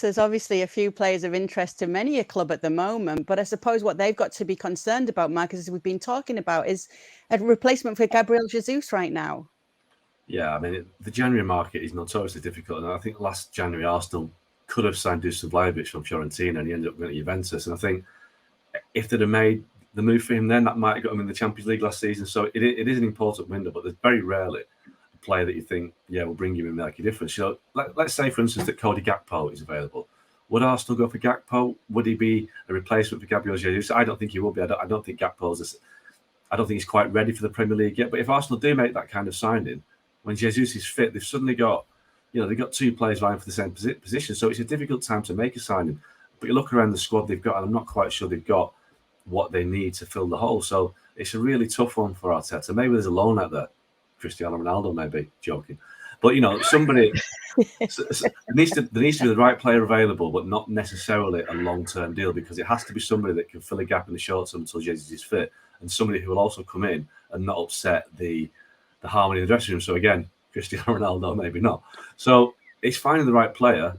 there's obviously a few players of interest to many a club at the moment, but I suppose what they've got to be concerned about, Marcus, as we've been talking about, is a replacement for Gabriel Jesus right now. Yeah, I mean, the January market is notoriously difficult, and I think last January Arsenal could have signed Dusan Vlahovic from Fiorentina, and he ended up going to Juventus. And I think if they'd have made the move for him then, that might have got him in the Champions League last season. So it is an important window, but there's very rarely a player that you think, yeah, we'll bring him in and make a difference. You know, let's say, for instance, that Cody Gakpo is available. Would Arsenal go for Gakpo? Would he be a replacement for Gabriel Jesus? I don't think he will be. I don't think Gakpo's. I don't think he's quite ready for the Premier League yet. But if Arsenal do make that kind of signing, when Jesus is fit, they've suddenly got, they've got two players vying for the same position. So it's a difficult time to make a signing. But you look around the squad they've got, and I'm not quite sure they've got what they need to fill the hole. So it's a really tough one for Arteta. Maybe there's a loan out there. Cristiano Ronaldo, maybe, joking. But, somebody, there needs to be the right player available, but not necessarily a long-term deal, because it has to be somebody that can fill a gap in the short term until Jesus is fit, and somebody who will also come in and not upset the harmony in the dressing room. So again, Cristiano Ronaldo, maybe not. So it's finding the right player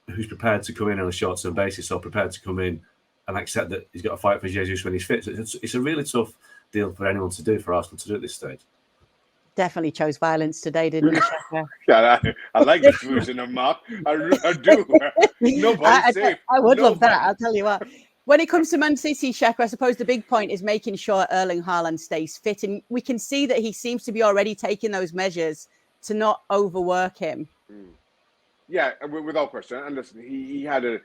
who's prepared to come in on a short-term basis, or prepared to come in and accept that he's got to fight for Jesus when he's fit. So it's a really tough deal for anyone to do, for Arsenal to do at this stage. Definitely chose violence today, didn't you, Shaka? Yeah, I like this version of Mark. I do. Nobody's safe. I would love that, I'll tell you what. When it comes to Man City, Shaka, I suppose the big point is making sure Erling Haaland stays fit. And we can see that he seems to be already taking those measures to not overwork him. Yeah, without question. And listen, he had a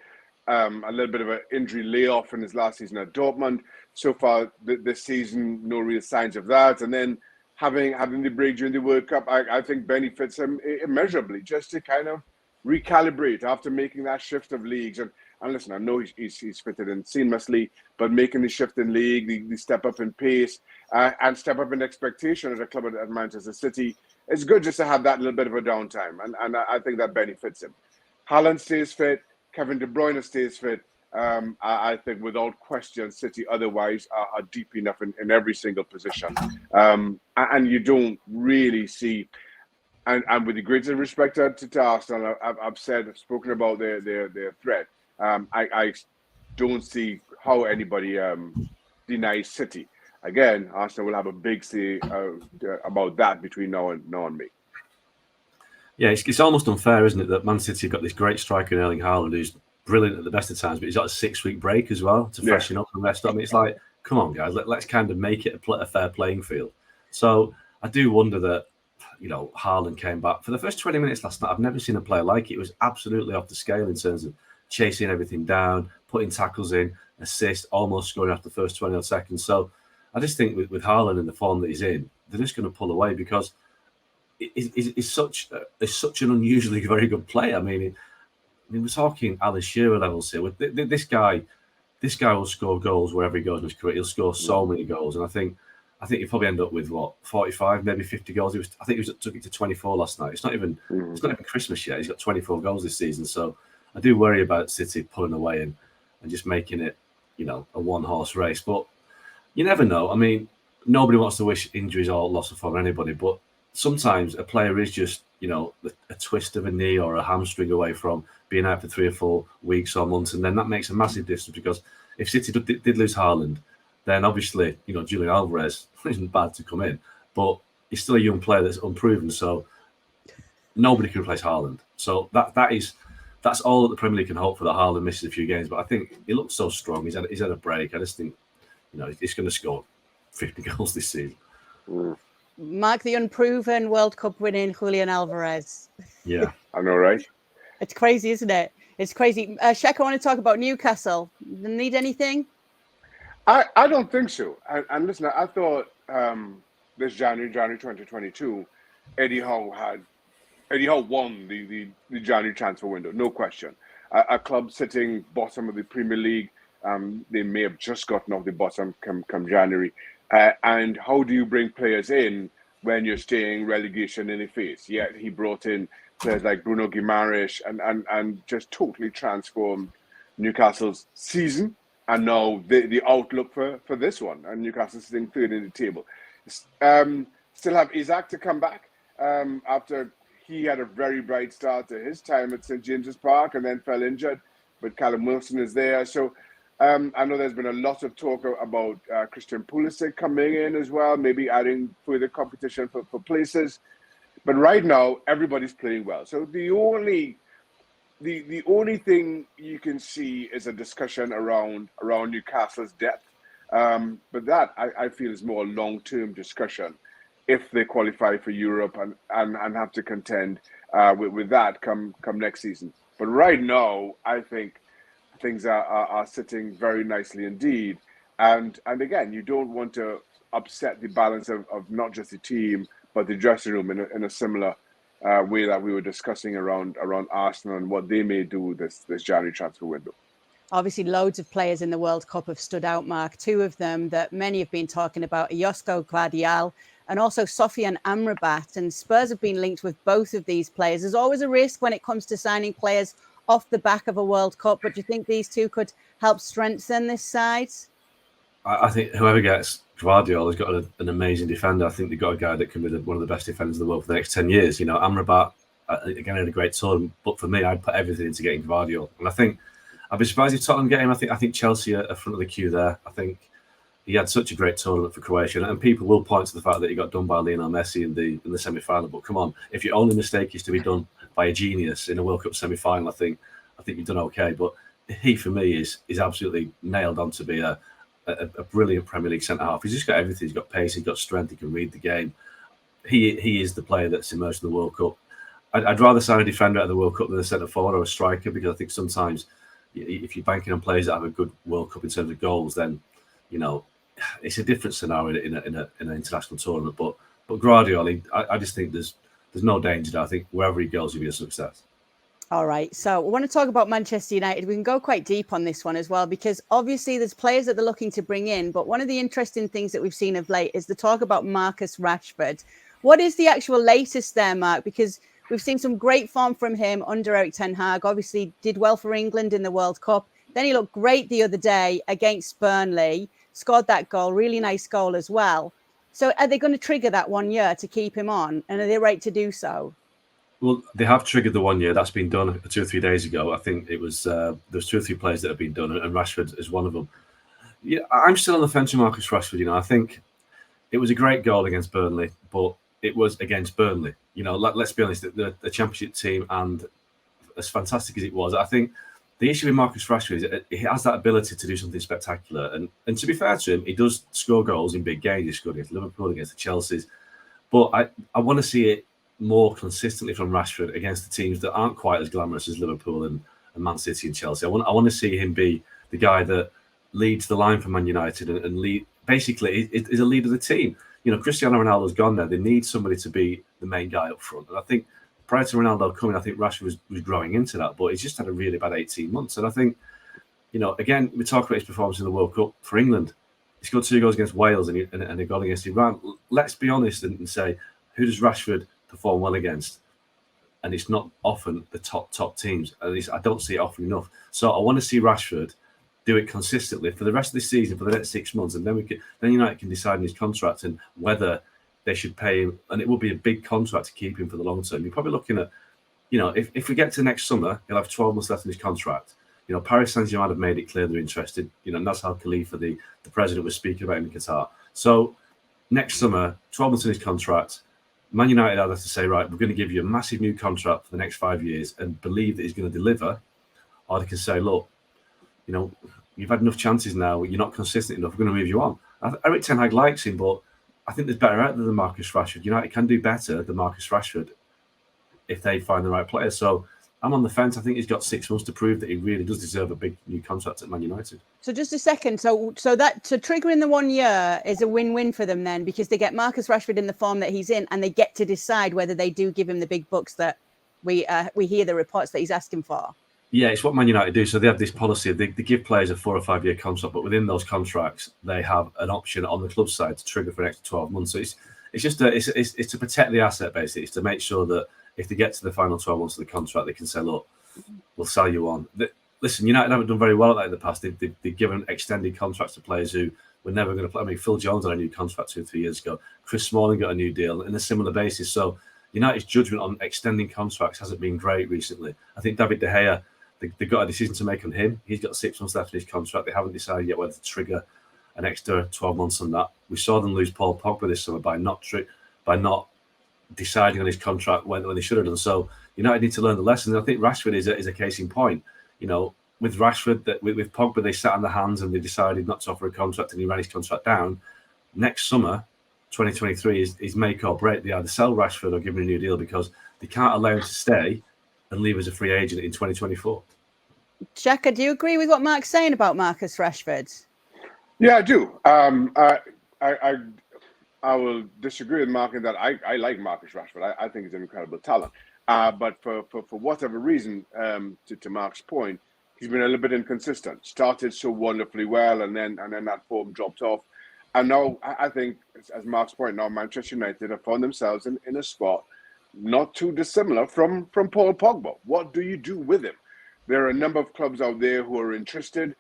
little bit of an injury layoff in his last season at Dortmund. So far this season, no real signs of that. And then having the break during the World Cup, I think benefits him immeasurably, just to kind of recalibrate after making that shift of leagues. And listen, I know he's fitted in seamlessly, but making the shift in league, the step up in pace, and step up in expectation as a club at Manchester City, it's good just to have that little bit of a downtime. And I think that benefits him. Haaland stays fit. Kevin De Bruyne stays fit. I think without question, City otherwise are deep enough in every single position. And you don't really see, and with the greatest respect to Arsenal, I've spoken about their threat. I don't see how anybody denies City. Again, Arsenal will have a big say about that between now and May. Yeah, it's almost unfair, isn't it, that Man City have got this great striker in Erling Haaland, who's brilliant at the best of times, but he's got a 6-week break as well to freshen up and rest up. I mean, it's like, come on, guys, let's kind of make it a fair playing field. So I do wonder that, Haaland came back. For the first 20 minutes last night, I've never seen a player like it. It was absolutely off the scale in terms of chasing everything down, putting tackles in, assist, almost scoring after the first 20 odd seconds. So I just think with Haaland and the form that he's in, they're just going to pull away, because it's such an unusually very good player. I mean, we're talking Alan Shearer levels here. This guy will score goals wherever he goes in his career. He'll score so many goals, and I think he'll probably end up with 45, maybe 50 goals. I think he took it to 24 last night. It's not even Christmas yet. He's got 24 goals this season. So I do worry about City pulling away and just making it, a one-horse race. But you never know. I mean, nobody wants to wish injuries or loss of form on anybody, but sometimes a player is just, a twist of a knee or a hamstring away from being out for 3 or 4 weeks or months, and then that makes a massive difference, because if City did lose Haaland, then obviously, Julian Alvarez isn't bad to come in, but he's still a young player that's unproven, so nobody can replace Haaland. So that's all that the Premier League can hope for, that Haaland misses a few games, but I think he looks so strong. He's had a break. I just think, he's going to score 50 goals this season. Mark, the unproven World Cup winning Julian Alvarez. Yeah. I know, right? It's crazy, isn't it? It's crazy. Shaka, I want to talk about Newcastle. Need anything? I don't think so. And listen, I thought this January 2022, Eddie Howe won the January transfer window, no question. A club sitting bottom of the Premier League, they may have just gotten off the bottom come January. And how do you bring players in when you're staying relegation in the face? Yet he brought in players like Bruno Guimaraes and just totally transformed Newcastle's season, and now the outlook for this one. And Newcastle sitting third in the table. Still have Isaac to come back after he had a very bright start to his time at St. James's Park and then fell injured, but Callum Wilson is there. So I know there's been a lot of talk about Christian Pulisic coming in as well, maybe adding further competition for places. But right now, everybody's playing well. So the only thing you can see is a discussion around Newcastle's depth. But that, I feel, is more a long-term discussion if they qualify for Europe and have to contend with that come next season. But right now, I think things are sitting very nicely indeed. And again, you don't want to upset the balance of not just the team, but the dressing room in a similar way that we were discussing around Arsenal and what they may do this January transfer window. Obviously, loads of players in the World Cup have stood out, Mark. Two of them that many have been talking about are Josko Gvardiol and also Sofian Amrabat. And Spurs have been linked with both of these players. There's always a risk when it comes to signing players off the back of a World Cup, but do you think these two could help strengthen this side? I think whoever gets Gvardiol has got an amazing defender. I think they've got a guy that can be one of the best defenders in the world for the next 10 years. You know, Amrabat, again, had a great tournament, but for me, I'd put everything into getting Gvardiol. And I think I'd be surprised if Tottenham get him. I think Chelsea are front of the queue there. I think he had such a great tournament for Croatia, and people will point to the fact that he got done by Lionel Messi in the semi-final. But come on, if your only mistake is to be done by a genius in a World Cup semi-final, I think you've done okay. But he, for me, is absolutely nailed on to be a brilliant Premier League centre half. He's just got everything. He's got pace. He's got strength. He can read the game. He is the player that's immersed in the World Cup. I'd rather sign a defender at the World Cup than a centre forward or a striker, because I think sometimes if you're banking on players that have a good World Cup in terms of goals, then you know it's a different scenario in an international tournament. But Gvardiol, I just think there's no danger there. I think wherever he goes, he'll be a success. All right. So we want to talk about Manchester United. We can go quite deep on this one as well, because obviously there's players that they're looking to bring in. But one of the interesting things that we've seen of late is the talk about Marcus Rashford. What is the actual latest there, Mark? Because we've seen some great form from him under Erik ten Hag. Obviously did well for England in the World Cup. Then he looked great the other day against Burnley, scored that goal, really nice goal as well. So are they going to trigger that 1 year to keep him on? And are they right to do so? Well, they have triggered the 1 year. That's been done 2 or 3 days ago. I think it was there's 2 or 3 players that have been done, and Rashford is one of them. Yeah, I'm still on the fence with Marcus Rashford. You know, I think it was a great goal against Burnley, but it was against Burnley. You know, let's be honest, the Championship team, and as fantastic as it was, I think the issue with Marcus Rashford is he has that ability to do something spectacular. And to be fair to him, he does score goals in big games. He scored against Liverpool, against the Chelseas. But I want to see it more consistently from Rashford against the teams that aren't quite as glamorous as Liverpool and Man City and Chelsea. I want to see him be the guy that leads the line for Man United and lead, basically is a leader of the team. You know, Cristiano Ronaldo's gone there. They need somebody to be the main guy up front. And I think prior to Ronaldo coming, I think Rashford was growing into that, but he's just had a really bad 18 months. And I think, you know, again, we talk about his performance in the World Cup for England. He scored 2 goals against Wales and a goal against Iran. Let's be honest and say, who does Rashford perform well against? And it's not often the top teams. At least I don't see it often enough. So I want to see Rashford do it consistently for the rest of the season, for the next 6 months, and then United can decide on his contract and whether they should pay him. And it will be a big contract to keep him for the long term. You're probably looking at, you know, if we get to next summer, he'll have 12 months left in his contract. You know, Paris Saint-Germain have made it clear they're interested. You know, Nasser Khalifa, the president, was speaking about in Qatar. So next summer, 12 months in his contract, Man United either have to say, right, we're going to give you a massive new contract for the next 5 years and believe that he's going to deliver, or they can say, look, you know, you've had enough chances now, you're not consistent enough, we're going to move you on. Erik ten Hag likes him, but I think there's better out there than Marcus Rashford. United can do better than Marcus Rashford if they find the right player. So I'm on the fence. I think he's got 6 months to prove that he really does deserve a big new contract at Man United. So just a second. So triggering the 1 year is a win-win for them then, because they get Marcus Rashford in the form that he's in, and they get to decide whether they do give him the big bucks that we hear the reports that he's asking for. Yeah, it's what Man United do. So they have this policy. They give players a 4 or 5 year contract, but within those contracts, they have an option on the club side to trigger for an extra 12 months. So it's just it's to protect the asset, basically. It's to make sure that if they get to the final 12 months of the contract, they can say, look, we'll sell you on. Listen, United haven't done very well at that in the past. They've given extended contracts to players who were never going to play. I mean, Phil Jones had a new contract 2 or 3 years ago. Chris Smalling got a new deal in a similar basis. So United's judgment on extending contracts hasn't been great recently. I think David De Gea, they've got a decision to make on him. He's got 6 months left in his contract. They haven't decided yet whether to trigger an extra 12 months on that. We saw them lose Paul Pogba this summer by not deciding on his contract when they should have done. So United need to learn the lesson. And I think Rashford is a case in point. With Rashford, with Pogba, they sat on their hands and they decided not to offer a contract, and he ran his contract down. Next summer, 2023, is make or break. They either sell Rashford or give him a new deal, because they can't allow him to stay and leave as a free agent in 2024. Shaka, do you agree with what Mark's saying about Marcus Rashford? Yeah, I do. I will disagree with Mark in that I like Marcus Rashford. I think he's an incredible talent. But for whatever reason, to Mark's point, he's been a little bit inconsistent. Started so wonderfully well, and then that form dropped off. And now I think, as Mark's point, now Manchester United have found themselves in a spot not too dissimilar from Paul Pogba. What do you do with him? There are a number of clubs out there who are interested.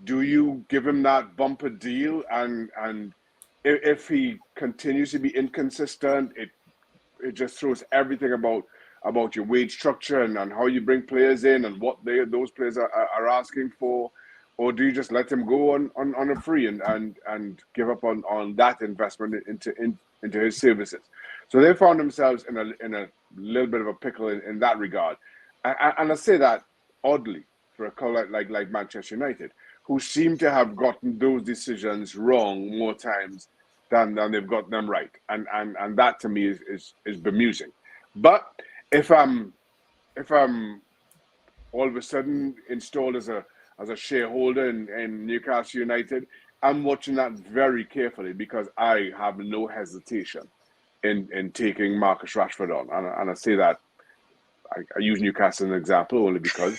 Do you give him that bumper deal? And if he continues to be inconsistent, it just throws everything about your wage structure and how you bring players in and what those players are asking for. Or do you just let him go on a free and give up on that investment into his services? So they found themselves in a little bit of a pickle in that regard. And I say that oddly for a club like Manchester United, who seem to have gotten those decisions wrong more times than they've got them right. And that to me is bemusing. But if I'm all of a sudden installed as a shareholder in Newcastle United, I'm watching that very carefully, because I have no hesitation in taking Marcus Rashford on. And I say that I use Newcastle as an example only because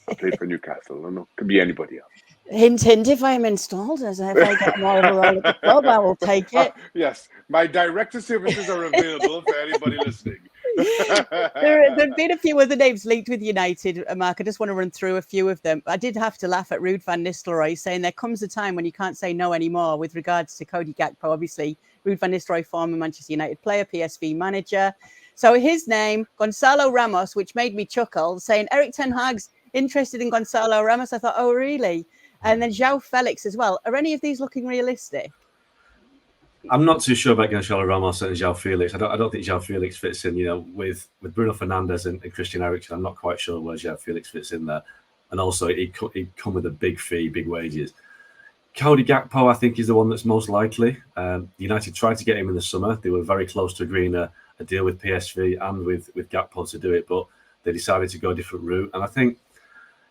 I played for Newcastle. I don't know, it could be anybody else. Hint, hint, if I'm installed, if I get more of a role at the club, I will take it. Yes, my director services are available for anybody listening. There've been a few other names linked with United, Mark. I just want to run through a few of them. I did have to laugh at Ruud van Nistelrooy saying there comes a time when you can't say no anymore with regards to Cody Gakpo. Obviously, Ruud van Nistelrooy, former Manchester United player, PSV manager. So his name, Gonzalo Ramos, which made me chuckle, saying Eric Ten Hag's interested in Gonzalo Ramos. I thought, oh, really? And then João Felix as well. Are any of these looking realistic? I'm not too sure about Gonzalo Ramos and João Felix. I don't think João Felix fits in, with Bruno Fernandes and Christian Eriksen. I'm not quite sure where João Felix fits in there. And also, he'd come with a big fee, big wages. Cody Gakpo, I think, is the one that's most likely. United tried to get him in the summer. They were very close to agreeing a deal with PSV and with Gakpo to do it, but they decided to go a different route. And I think,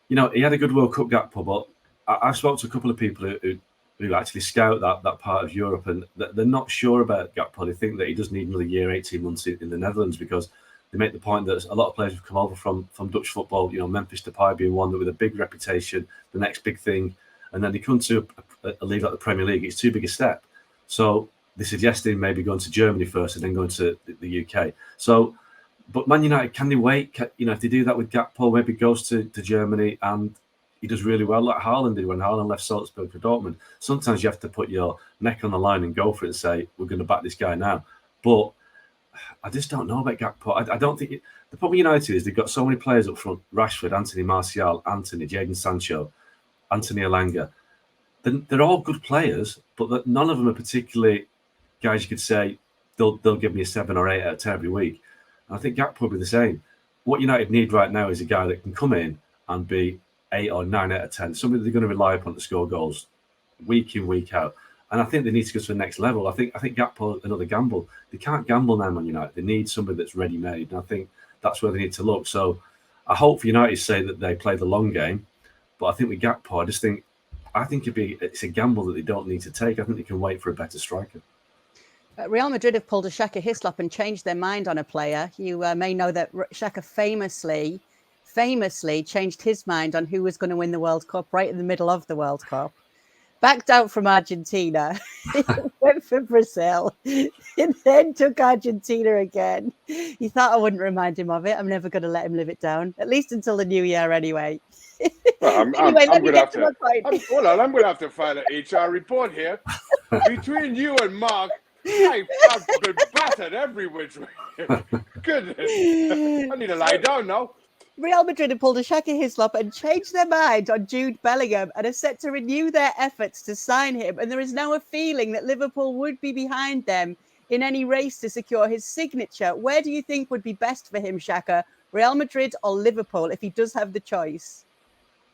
he had a good World Cup, Gakpo, but I've spoken to a couple of people who actually scout that part of Europe, and they're not sure about Gakpo. They think that he does need another year, 18 months in the Netherlands, because they make the point that a lot of players have come over from Dutch football, Memphis Depay being one with a big reputation, the next big thing, and then they come to a league like the Premier League. It's too big a step. So they're suggesting maybe going to Germany first and then going to the UK. So, but Man United, can they wait? If they do that with Gakpo, maybe goes to Germany and he does really well, like Haaland did when Haaland left Salzburg for Dortmund. Sometimes you have to put your neck on the line and go for it and say, we're going to back this guy now. But I just don't know about Gakpo. I don't think the problem with United is they've got so many players up front: Rashford, Anthony Martial, Anthony, Jadon Sancho, Anthony Elanga. They're all good players, but none of them are particularly guys you could say they'll give me a 7 or 8 out of 10 every week. And I think Gakpo will be the same. What United need right now is a guy that can come in and be 8 or 9 out of 10, somebody they're going to rely upon to score goals week in, week out. And I think they need to go to the next level. I think Gakpo, another gamble. They can't gamble now, Man United. They need somebody that's ready-made. And I think that's where they need to look. So I hope for United to say that they play the long game. But I think with Gakpo, I think it's a gamble that they don't need to take. I think they can wait for a better striker. Real Madrid have pulled a Shaka Hislop and changed their mind on a player. You may know that Shaka famously changed his mind on who was going to win the World Cup right in the middle of the World Cup. Backed out from Argentina, went for Brazil, and then took Argentina again. He thought I wouldn't remind him of it. I'm never going to let him live it down, at least until the new year anyway. Well, I'm going to have to file an HR report here. Between you and Mark, I've been battered every which way. Goodness. I need to lie down now. Real Madrid have pulled a Shaka Hislop and changed their mind on Jude Bellingham and are set to renew their efforts to sign him. And there is now a feeling that Liverpool would be behind them in any race to secure his signature. Where do you think would be best for him, Shaka? Real Madrid or Liverpool, if he does have the choice?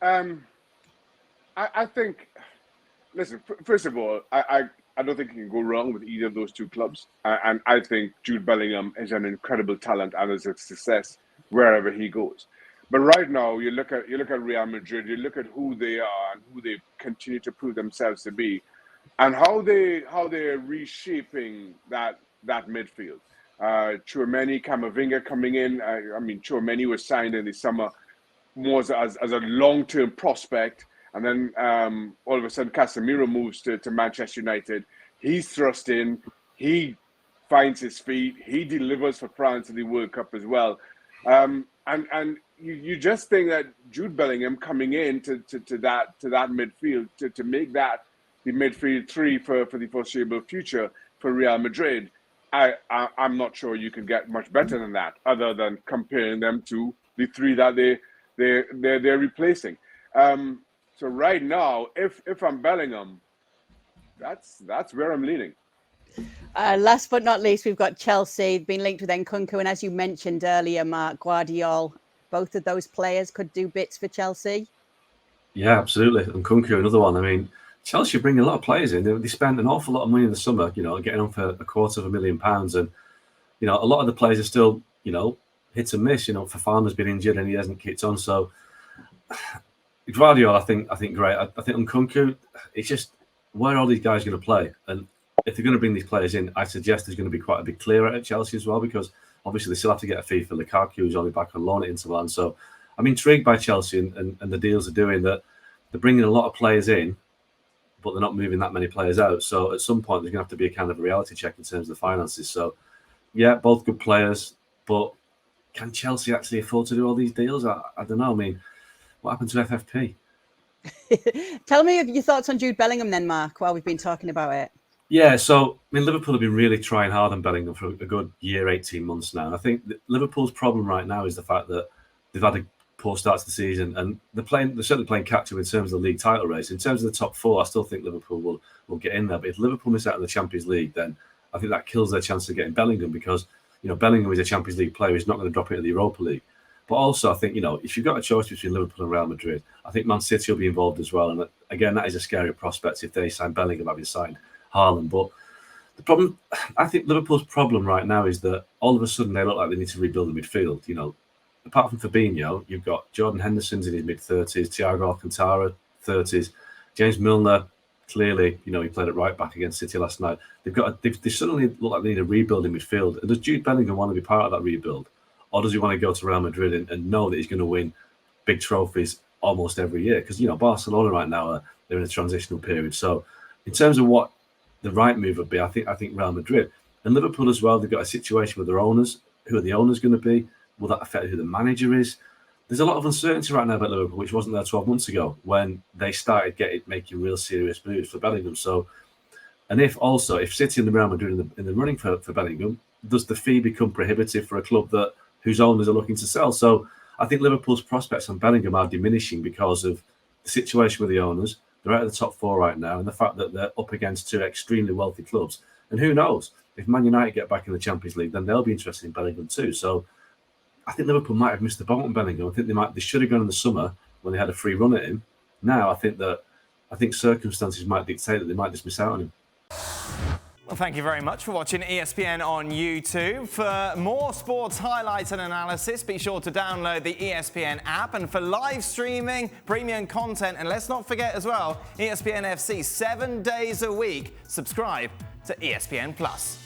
I think, listen, first of all, I don't think you can go wrong with either of those two clubs. And I think Jude Bellingham is an incredible talent and is a success wherever he goes. But right now, you look at Real Madrid, you look at who they are and who they continue to prove themselves to be, and how they're reshaping that midfield. Tchouaméni, Camavinga coming in. I mean, Tchouaméni was signed in the summer more as a long-term prospect, and then all of a sudden Casemiro moves to Manchester United. He's thrust in. He finds his feet. He delivers for France in the World Cup as well. And you just think that Jude Bellingham coming in to that midfield to make that the midfield three for the foreseeable future for Real Madrid, I'm not sure you can get much better than that, other than comparing them to the three that they're replacing. So right now, if I'm Bellingham, that's where I'm leaning. Last but not least, we've got Chelsea been linked with Nkunku, and as you mentioned earlier, Mark, Gvardiol. Both of those players could do bits for Chelsea. Yeah, absolutely. Nkunku, another one. I mean, Chelsea bring a lot of players in. They spend an awful lot of money in the summer, getting on for £250,000. And, a lot of the players are still, hit and miss. Fafana's been injured and he hasn't kicked on. So, Gvardiol, I think great. I think Nkunku, it's just, where are all these guys going to play? And if they're going to bring these players in, I suggest there's going to be quite a big clear at Chelsea as well, because obviously they still have to get a fee for Lukaku, who's only back on loan at Inter Milan. So I'm intrigued by Chelsea and the deals they're doing, that they're bringing a lot of players in, but they're not moving that many players out. So at some point, there's going to have to be a kind of a reality check in terms of the finances. So, yeah, both good players, but can Chelsea actually afford to do all these deals? I don't know. I mean, what happened to FFP? Tell me your thoughts on Jude Bellingham then, Mark, while we've been talking about it. Yeah, so, Liverpool have been really trying hard on Bellingham for a good year, 18 months now. And I think Liverpool's problem right now is the fact that they've had a poor start to the season, and they're certainly playing catch-up in terms of the league title race. In terms of the top four, I still think Liverpool will get in there. But if Liverpool miss out on the Champions League, then I think that kills their chance of getting Bellingham, because, Bellingham is a Champions League player. He's not going to drop into the Europa League. But also, I think, if you've got a choice between Liverpool and Real Madrid, I think Man City will be involved as well. And again, that is a scary prospect if they sign Bellingham having signed Haaland. But the problem, I think Liverpool's problem right now is that all of a sudden they look like they need to rebuild the midfield. Apart from Fabinho, you've got Jordan Henderson's in his mid-30s, Thiago Alcantara, 30s, James Milner, clearly, he played at right back against City last night. They suddenly look like they need a rebuild in midfield. And does Jude Bellingham want to be part of that rebuild? Or does he want to go to Real Madrid and know that he's going to win big trophies almost every year? Because, Barcelona right now, they're in a transitional period. So in terms of what the right move would be, I think Real Madrid. And Liverpool as well, they've got a situation with their owners. Who are the owners going to be? Will that affect who the manager is? There's a lot of uncertainty right now about Liverpool, which wasn't there 12 months ago when they started making real serious moves for Bellingham. So, and if City and the Real Madrid in the running for Bellingham, does the fee become prohibitive for a club whose owners are looking to sell? So I think Liverpool's prospects on Bellingham are diminishing because of the situation with the owners. They're out of the top four right now, and the fact that they're up against two extremely wealthy clubs. And who knows, if Man United get back in the Champions League, then they'll be interested in Bellingham too. So I think Liverpool might have missed the boat on Bellingham. I think they should have gone in the summer when they had a free run at him. Now I think circumstances might dictate that they might just miss out on him. Well, thank you very much for watching ESPN on YouTube. For more sports highlights and analysis, be sure to download the ESPN app. And for live streaming, premium content, and let's not forget as well, ESPN FC 7 days a week. Subscribe to ESPN Plus.